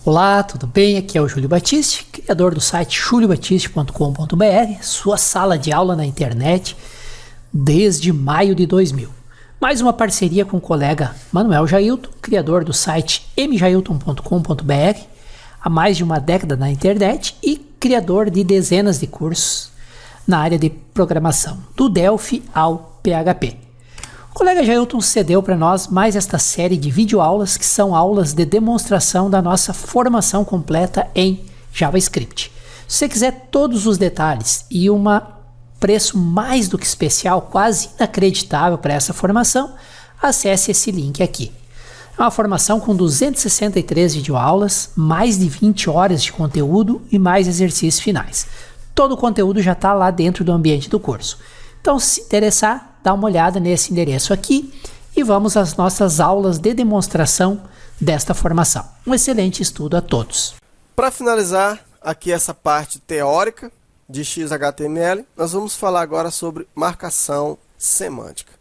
Olá, tudo bem? Aqui é o Júlio Batiste, criador do site juliobatiste.com.br, sua sala de aula na internet desde maio de 2000. Mais uma parceria com o colega Manuel Jailton, criador do site mjailton.com.br, há mais de uma década na internet e criador de dezenas de cursos na área de programação, do Delphi ao PHP. O colega Jailton cedeu para nós mais esta série de videoaulas que são aulas de demonstração da nossa formação completa em JavaScript. Se você quiser todos os detalhes e um preço mais do que especial, quase inacreditável para essa formação, acesse esse link aqui. É uma formação com 263 videoaulas, mais de 20 horas de conteúdo e mais exercícios finais. Todo o conteúdo já está lá dentro do ambiente do curso. Então, se interessar, dá uma olhada nesse endereço aqui e vamos às nossas aulas de demonstração desta formação. Um excelente estudo a todos. Para finalizar aqui essa parte teórica de XHTML, nós vamos falar agora sobre marcação semântica.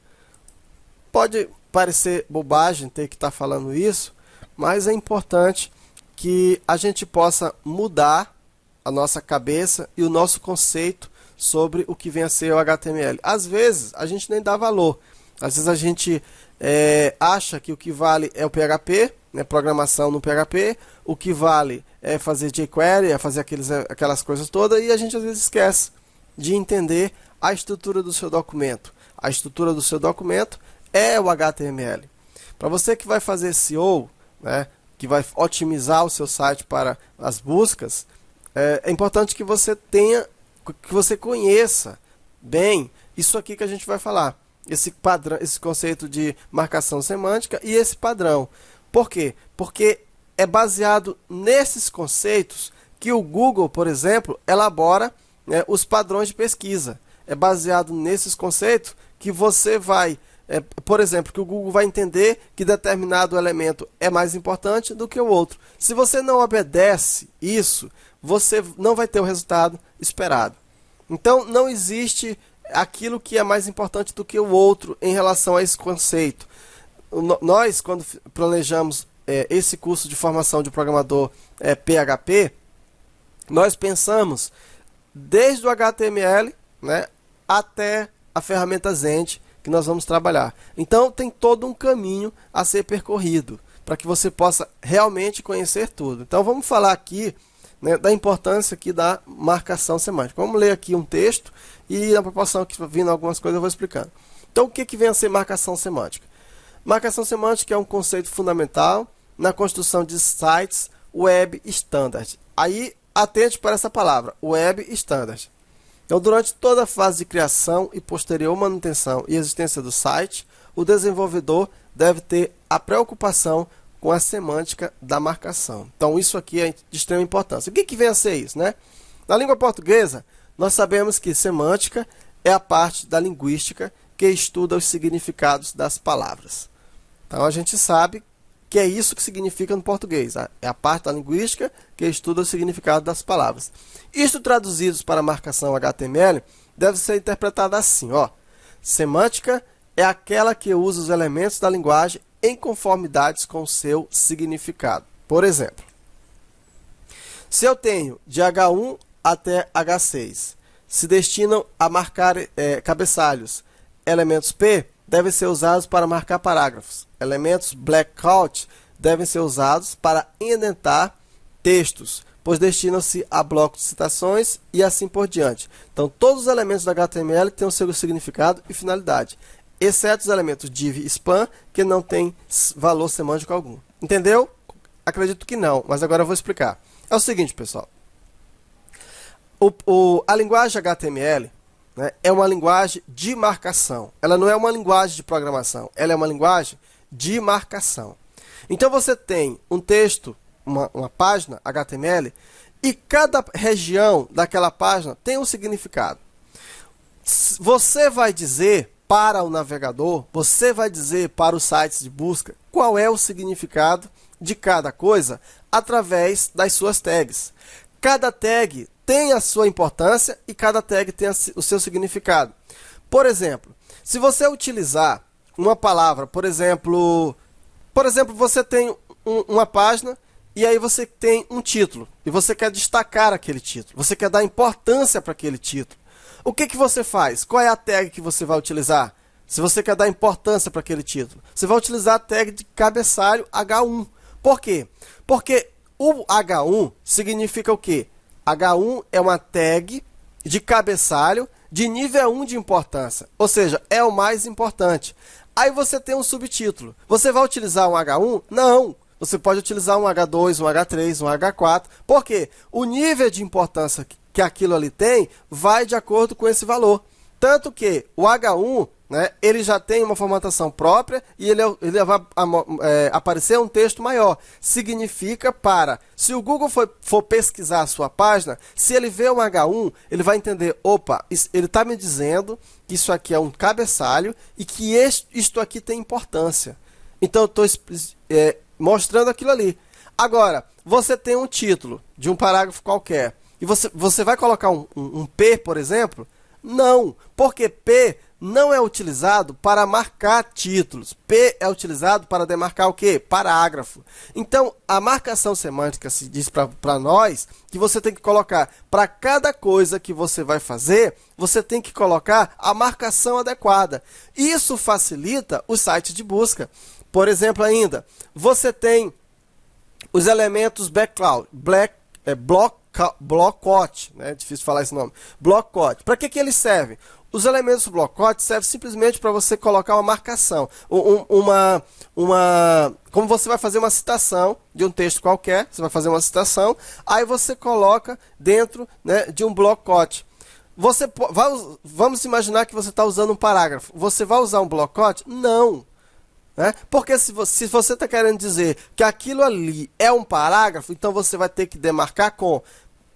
Pode parecer bobagem ter que estar falando isso, mas é importante que a gente possa mudar a nossa cabeça e o nosso conceito sobre o que vem a ser o HTML. Às vezes, a gente nem dá valor. Às vezes, a gente acha que o que vale é o PHP, né, programação no PHP, o que vale é fazer jQuery, é fazer aquelas coisas todas, e a gente às vezes esquece de entender a estrutura do seu documento. A estrutura do seu documento é o HTML. Para você que vai fazer SEO, né, que vai otimizar o seu site para as buscas, é importante que você conheça bem isso aqui que a gente vai falar, esse padrão, esse conceito de marcação semântica e esse padrão. Por quê? Porque é baseado nesses conceitos que o Google, por exemplo, elabora, né, os padrões de pesquisa. É baseado nesses conceitos que você vai, por exemplo, que o Google vai entender que determinado elemento é mais importante do que o outro. Se você não obedece isso, você não vai ter o resultado esperado. Então, não existe aquilo que é mais importante do que o outro em relação a esse conceito. Nós, quando planejamos esse curso de formação de programador PHP, nós pensamos desde o HTML, né, até a ferramenta Zend que nós vamos trabalhar. Então, tem todo um caminho a ser percorrido para que você possa realmente conhecer tudo. Então, vamos falar aqui, né, da importância aqui da marcação semântica. Vamos ler aqui um texto e na proporção que vindo algumas coisas eu vou explicando. Então, o que vem a ser marcação semântica? Marcação semântica é um conceito fundamental na construção de sites web standard. Aí, atente para essa palavra, web standard. Então, durante toda a fase de criação e posterior manutenção e existência do site, o desenvolvedor deve ter a preocupação com a semântica da marcação. Então, isso aqui é de extrema importância. O que vem a ser isso, né? Na língua portuguesa, nós sabemos que semântica é a parte da linguística que estuda os significados das palavras. Então, a gente sabe que é isso que significa no português. É a parte da linguística que estuda o significado das palavras. Isto traduzidos para a marcação HTML deve ser interpretado assim, ó. Semântica é aquela que usa os elementos da linguagem em conformidades com o seu significado. Por exemplo, se eu tenho de H1 até H6, se destinam a marcar cabeçalhos, elementos P devem ser usados para marcar parágrafos. Elementos blackout devem ser usados para indentar textos, pois destinam-se a blocos de citações e assim por diante. Então, todos os elementos do HTML têm o seu significado e finalidade, exceto os elementos div e span, que não têm valor semântico algum. Entendeu? Acredito que não, mas agora eu vou explicar. É o seguinte, pessoal. A linguagem HTML, né, é uma linguagem de marcação. Ela não é uma linguagem de programação. Ela é uma linguagem de marcação. Então, você tem um texto, uma página HTML, e cada região daquela página tem um significado. Você vai dizer para o navegador, você vai dizer para os sites de busca qual é o significado de cada coisa através das suas tags. Cada tag tem a sua importância e cada tag tem o seu significado. Por exemplo, se você utilizar uma palavra, por exemplo, você tem uma página e aí você tem um título, e você quer destacar aquele título, você quer dar importância para aquele título. O que você faz? Qual é a tag que você vai utilizar? Se você quer dar importância para aquele título, você vai utilizar a tag de cabeçalho H1. Por quê? Porque o H1 significa o quê? H1 é uma tag de cabeçalho de nível 1 de importância, ou seja, é o mais importante. Aí você tem um subtítulo. Você vai utilizar um H1? Não! Você pode utilizar um H2, um H3, um H4. Por quê? O nível de importância que aquilo ali tem vai de acordo com esse valor. Tanto que o H1, né, ele já tem uma formatação própria e ele vai aparecer um texto maior. Significa se o Google for pesquisar a sua página, se ele vê um H1, ele vai entender, opa, ele está me dizendo que isso aqui é um cabeçalho e que isto aqui tem importância. Então, eu estou mostrando aquilo ali. Agora, você tem um título de um parágrafo qualquer e você vai colocar um P, por exemplo? Não, porque P não é utilizado para marcar títulos. P é utilizado para demarcar o quê? Parágrafo. Então, a marcação semântica se diz para nós que você tem que colocar, para cada coisa que você vai fazer, você tem que colocar a marcação adequada. Isso facilita o site de busca. Por exemplo, ainda, você tem os elementos background, blockquote, né? Difícil falar esse nome. Blockquote. Para que eles servem? Os elementos blockquote servem simplesmente para você colocar uma marcação, como você vai fazer uma citação de um texto qualquer, você vai fazer uma citação, aí você coloca dentro, né, de um blockquote. Vamos imaginar que você está usando um parágrafo. Você vai usar um blockquote? Não. Né? Porque se você está querendo dizer que aquilo ali é um parágrafo, então você vai ter que demarcar com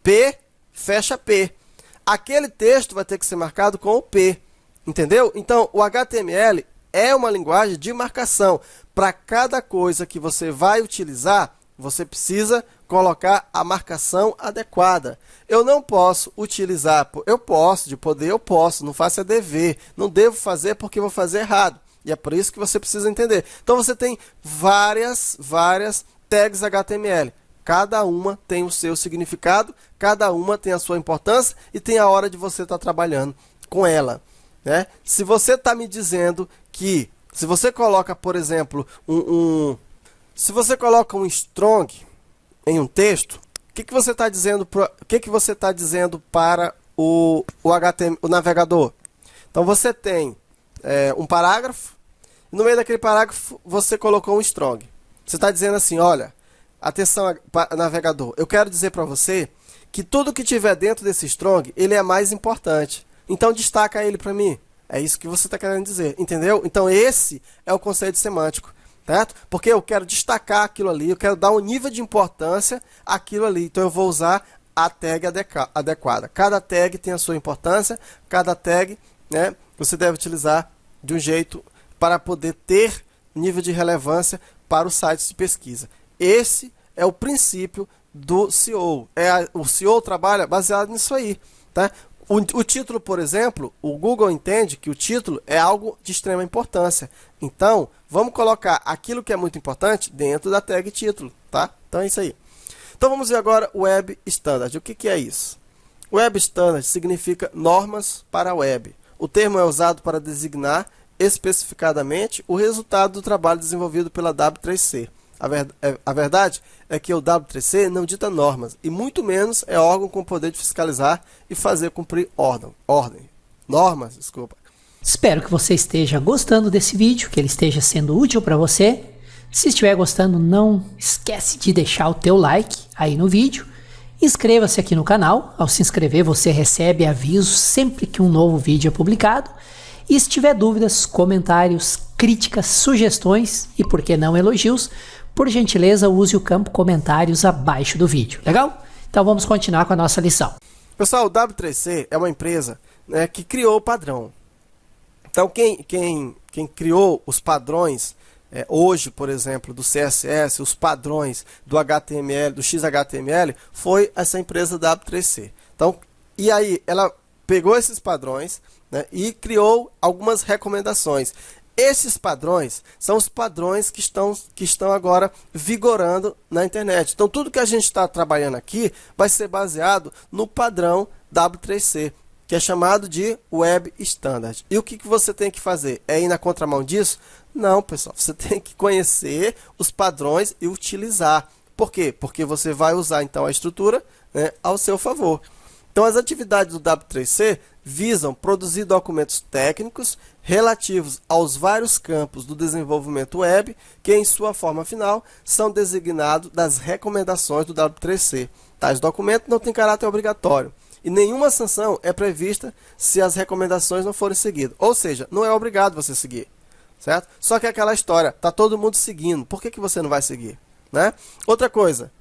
P, fecha P. Aquele texto vai ter que ser marcado com o P. Entendeu? Então, o HTML é uma linguagem de marcação. Para cada coisa que você vai utilizar, você precisa colocar a marcação adequada. Eu não posso utilizar, eu posso, não faço é dever. Não devo fazer porque vou fazer errado. E é por isso que você precisa entender. Então, você tem várias tags HTML. Cada uma tem o seu significado, cada uma tem a sua importância e tem a hora de você estar trabalhando com ela. Né? Se você está me dizendo que, se você coloca, por exemplo, se você coloca um strong em um texto, o que você está dizendo, para o HTML, o navegador? Então, você tem um parágrafo, e no meio daquele parágrafo você colocou um strong. Você está dizendo assim, olha, atenção, navegador, eu quero dizer para você que tudo que tiver dentro desse strong, ele é mais importante. Então, destaca ele para mim. É isso que você está querendo dizer, entendeu? Então, esse é o conceito semântico, certo? Porque eu quero destacar aquilo ali, eu quero dar um nível de importância àquilo ali. Então, eu vou usar a tag adequada. Cada tag tem a sua importância, cada tag, né, você deve utilizar de um jeito para poder ter nível de relevância para os sites de pesquisa. Esse é o princípio do SEO. O SEO trabalha baseado nisso aí. Tá? O título, por exemplo, o Google entende que o título é algo de extrema importância. Então, vamos colocar aquilo que é muito importante dentro da tag título. Tá? Então, é isso aí. Então, vamos ver agora o Web Standard. O que é isso? Web Standard significa normas para a web. O termo é usado para designar especificadamente o resultado do trabalho desenvolvido pela W3C. A verdade é que o W3C não dita normas, e muito menos é órgão com o poder de fiscalizar e fazer cumprir normas. Espero que você esteja gostando desse vídeo, que ele esteja sendo útil para você. Se estiver gostando, não esquece de deixar o teu like aí no vídeo. Inscreva-se aqui no canal. Ao se inscrever, você recebe avisos sempre que um novo vídeo é publicado. E se tiver dúvidas, comentários, críticas, sugestões e, por que não, elogios, por gentileza, use o campo comentários abaixo do vídeo. Legal? Então vamos continuar com a nossa lição. Pessoal, o W3C é uma empresa, né, que criou o padrão. Então, quem criou os padrões, hoje, por exemplo, do CSS, os padrões do HTML, do XHTML, foi essa empresa W3C. Então, e aí, ela pegou esses padrões, né, e criou algumas recomendações. Esses padrões são os padrões que estão agora vigorando na internet. Então, tudo que a gente está trabalhando aqui vai ser baseado no padrão W3C, que é chamado de Web Standard. E o que você tem que fazer? É ir na contramão disso? Não, pessoal. Você tem que conhecer os padrões e utilizar. Por quê? Porque você vai usar, então, a estrutura, né, ao seu favor. Então, as atividades do W3C visam produzir documentos técnicos relativos aos vários campos do desenvolvimento web, que em sua forma final são designados das recomendações do W3C. Tais documentos não têm caráter obrigatório e nenhuma sanção é prevista se as recomendações não forem seguidas. Ou seja, não é obrigado você seguir, certo? Só que é aquela história, está todo mundo seguindo, por que você não vai seguir, né? Outra coisa,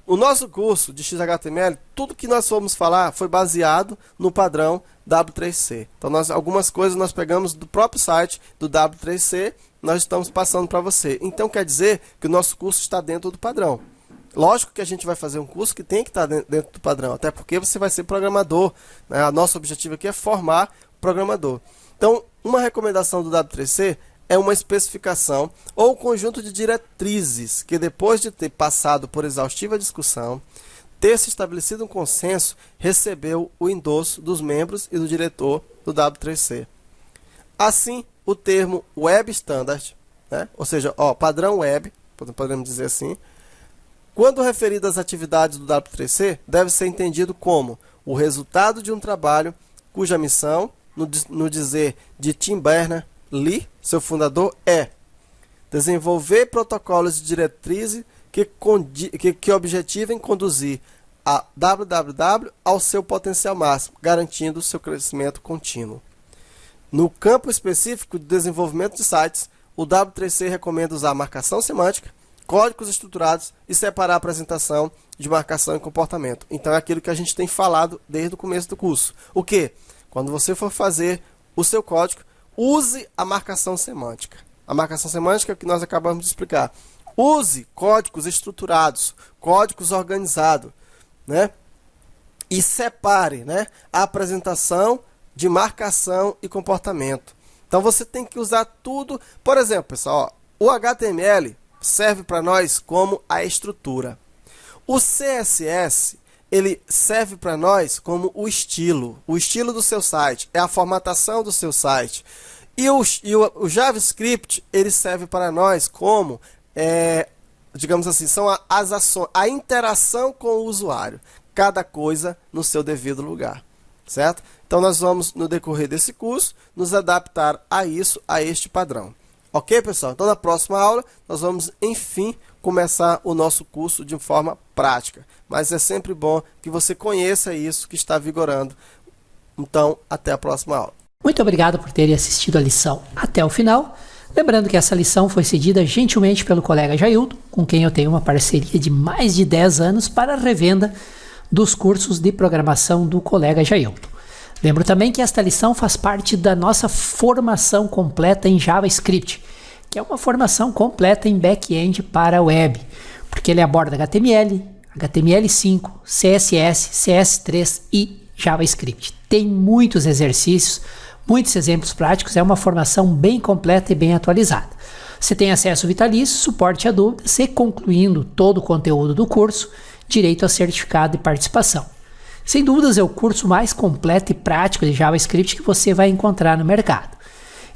o nosso curso de XHTML, tudo que nós fomos falar foi baseado no padrão W3C. Então, algumas coisas nós pegamos do próprio site do W3C, nós estamos passando para você. Então, quer dizer que o nosso curso está dentro do padrão. Lógico que a gente vai fazer um curso que tem que estar dentro do padrão, até porque você vai ser programador, né? O nosso objetivo aqui é formar programador. Então, uma recomendação do W3C é uma especificação ou conjunto de diretrizes que, depois de ter passado por exaustiva discussão, ter se estabelecido um consenso, recebeu o endosso dos membros e do diretor do W3C. Assim, o termo Web Standard, né? Ou seja, padrão web, podemos dizer assim, quando referido às atividades do W3C, deve ser entendido como o resultado de um trabalho cuja missão, no dizer de Tim Berners-Lee, seu fundador, é desenvolver protocolos de diretrizes que objetivem conduzir a www ao seu potencial máximo, garantindo seu crescimento contínuo. No campo específico de desenvolvimento de sites, o W3C recomenda usar marcação semântica, códigos estruturados e separar a apresentação de marcação e comportamento. Então é aquilo que a gente tem falado desde o começo do curso. O que? Quando você for fazer o seu código, use a marcação semântica. A marcação semântica é o que nós acabamos de explicar. Use códigos estruturados, códigos organizados, né? E separe, né, a apresentação de marcação e comportamento. Então você tem que usar tudo. Por exemplo, pessoal, o HTML serve para nós como a estrutura. O CSS, ele serve para nós como o estilo do seu site, é a formatação do seu site. E o JavaScript, ele serve para nós como, digamos assim, são as ações, a interação com o usuário, cada coisa no seu devido lugar, certo? Então nós vamos, no decorrer desse curso, nos adaptar a isso, a este padrão. Ok, pessoal? Então, na próxima aula, nós vamos, enfim, começar o nosso curso de forma prática. Mas é sempre bom que você conheça isso que está vigorando. Então, até a próxima aula. Muito obrigado por terem assistido a lição até o final. Lembrando que essa lição foi cedida gentilmente pelo colega Jailton, com quem eu tenho uma parceria de mais de 10 anos para a revenda dos cursos de programação do colega Jailton. Lembro também que esta lição faz parte da nossa formação completa em JavaScript, que é uma formação completa em back-end para a web, porque ele aborda HTML, HTML5, CSS, CS3 e JavaScript. Tem muitos exercícios, muitos exemplos práticos, é uma formação bem completa e bem atualizada. Você tem acesso vitalício, suporte a dúvidas e, concluindo todo o conteúdo do curso, direito a certificado de participação. Sem dúvidas é o curso mais completo e prático de JavaScript que você vai encontrar no mercado.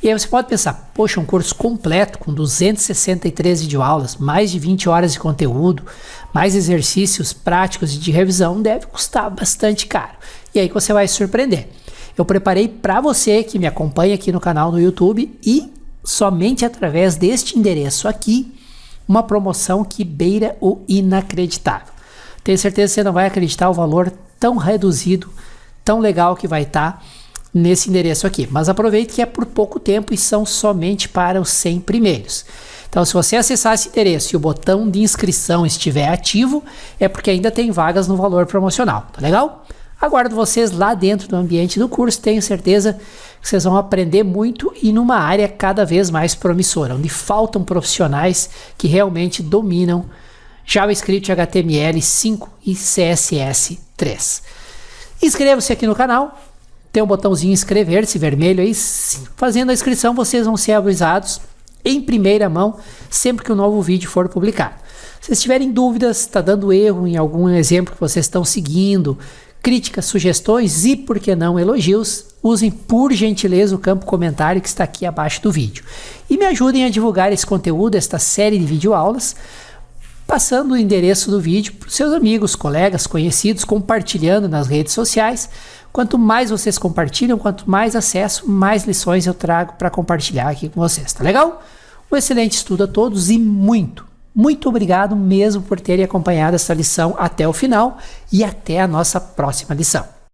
E aí você pode pensar, poxa, um curso completo com 263 videoaulas, mais de 20 horas de conteúdo, mais exercícios práticos de revisão, deve custar bastante caro. E aí que você vai se surpreender. Eu preparei para você que me acompanha aqui no canal no YouTube e somente através deste endereço aqui, uma promoção que beira o inacreditável. Tenho certeza que você não vai acreditar o valor tão reduzido, tão legal que vai estar nesse endereço aqui. Mas aproveite que é por pouco tempo e são somente para os 100 primeiros. Então, se você acessar esse endereço e o botão de inscrição estiver ativo, é porque ainda tem vagas no valor promocional. Tá legal? Aguardo vocês lá dentro do ambiente do curso. Tenho certeza que vocês vão aprender muito e numa área cada vez mais promissora, onde faltam profissionais que realmente dominam JavaScript, HTML5 e CSS3. Inscreva-se aqui no canal, tem o botãozinho inscrever-se vermelho aí. Fazendo a inscrição, vocês vão ser avisados em primeira mão sempre que um novo vídeo for publicado. Se vocês tiverem dúvidas, está dando erro em algum exemplo que vocês estão seguindo, críticas, sugestões e, por que não, elogios, usem por gentileza o campo comentário que está aqui abaixo do vídeo. E me ajudem a divulgar esse conteúdo, esta série de videoaulas, passando o endereço do vídeo para os seus amigos, colegas, conhecidos, compartilhando nas redes sociais. Quanto mais vocês compartilham, quanto mais acesso, mais lições eu trago para compartilhar aqui com vocês, tá legal? Um excelente estudo a todos e muito obrigado mesmo por terem acompanhado essa lição até o final e até a nossa próxima lição.